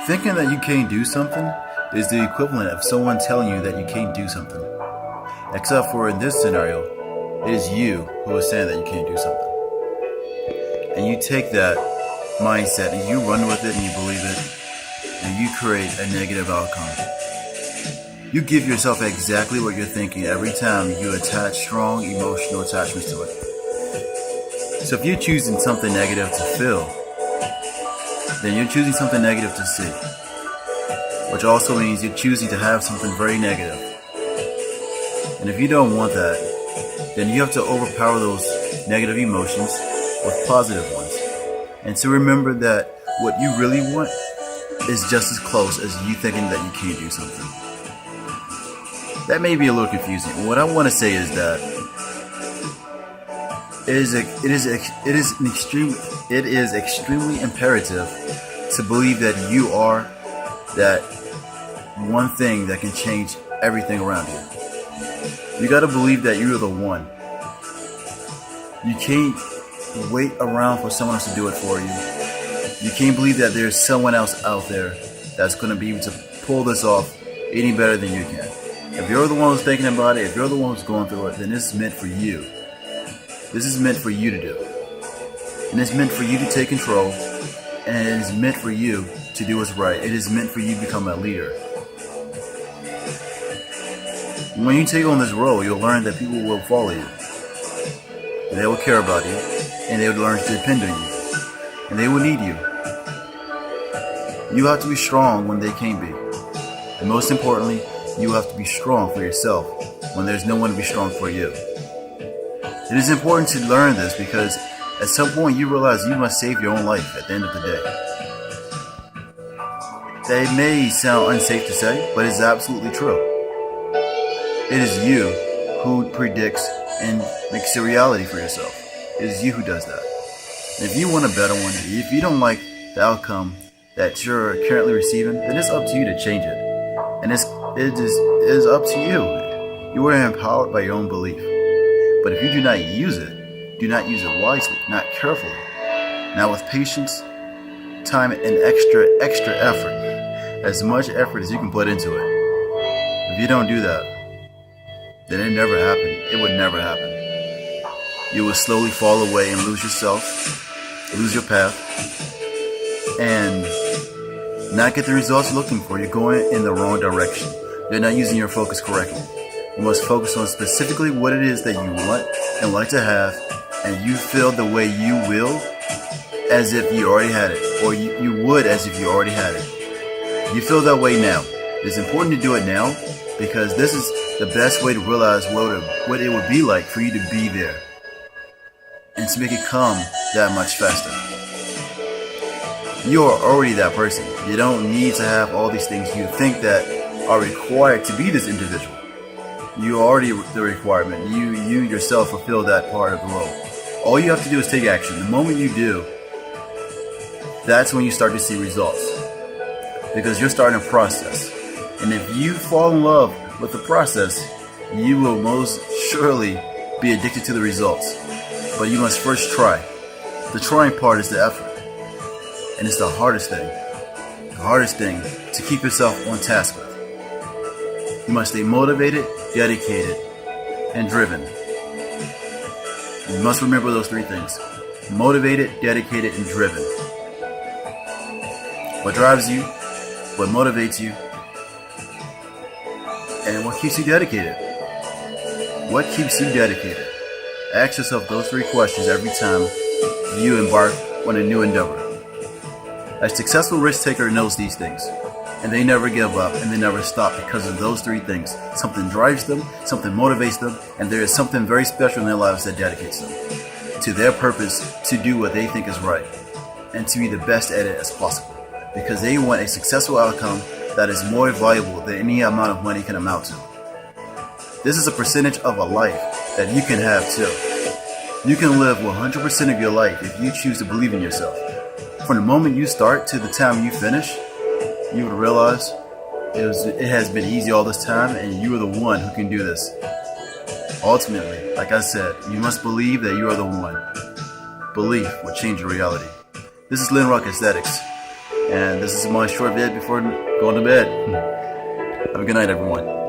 Thinking that you can't do something is the equivalent of someone telling you that you can't do something. Except for in this scenario, it is you who is saying that you can't do something. And you take that mindset and you run with it and you believe it, and you create a negative outcome. You give yourself exactly what you're thinking every time you attach strong emotional attachments to it. So if you're choosing something negative to feel, then you're choosing something negative to see. Which also means you're choosing to have something very negative. And if you don't want that, then you have to overpower those negative emotions with positive ones. And to remember that what you really want is just as close as you thinking that you can't do something. That may be a little confusing. What I want to say is that it is extremely imperative to believe that you are that one thing that can change everything around you. You got to believe that you're the one. You can't wait around for someone else to do it for you. You can't believe that there's someone else out there that's going to be able to pull this off any better than you can. If you're the one who's thinking about it, if you're the one who's going through it, then this is meant for you. This is meant for you to do. And it's meant for you to take control. And it is meant for you to do what's right. It is meant for you to become a leader. When you take on this role, you'll learn that people will follow you. And they will care about you. And they will learn to depend on you. And they will need you. You have to be strong when they can't be. And most importantly, you have to be strong for yourself when there's no one to be strong for you. It is important to learn this because at some point you realize you must save your own life at the end of the day. That may sound unsafe to say, but it's absolutely true. It is you who predicts and makes a reality for yourself. It is you who does that. And if you want a better one, if you don't like the outcome that you're currently receiving, then it's up to you to change it. And it is up to you. You are empowered by your own belief. But if you do not use it wisely, not carefully, not with patience, time, and extra effort, as much effort as you can put into it. If you don't do that, then it never happened. It would never happen. You will slowly fall away and lose yourself, lose your path, and not get the results you're looking for. You're going in the wrong direction. You're not using your focus correctly. You must focus on specifically what it is that you want and like to have, and you feel the way you will as if you already had it, or you would as if you already had it. You feel that way now. It's important to do it now because this is the best way to realize what it would be like for you to be there and to make it come that much faster. You are already that person. You don't need to have all these things you think that are required to be this individual. You are already the requirement. You yourself fulfill that part of the role. All you have to do is take action. The moment you do, that's when you start to see results. Because you're starting a process. And if you fall in love with the process, you will most surely be addicted to the results. But you must first try. The trying part is the effort. And it's the hardest thing. The hardest thing to keep yourself on task with. You must stay motivated, dedicated, and driven. You must remember those three things. Motivated, dedicated, and driven. What drives you, what motivates you, and what keeps you dedicated. What keeps you dedicated? Ask yourself those three questions every time you embark on a new endeavor. A successful risk taker knows these things, and they never give up and they never stop because of those three things. Something drives them, something motivates them, and there is something very special in their lives that dedicates them to their purpose to do what they think is right and to be the best at it as possible because they want a successful outcome that is more valuable than any amount of money can amount to. This is a percentage of a life that you can have too. You can live 100% of your life if you choose to believe in yourself. From the moment you start to the time you finish, you would realize it has been easy all this time and you are the one who can do this. Ultimately, like I said, you must believe that you are the one. Belief will change your reality. This is Llenroc Aestheticz, And this is my short vid before going to bed. Have a good night, everyone.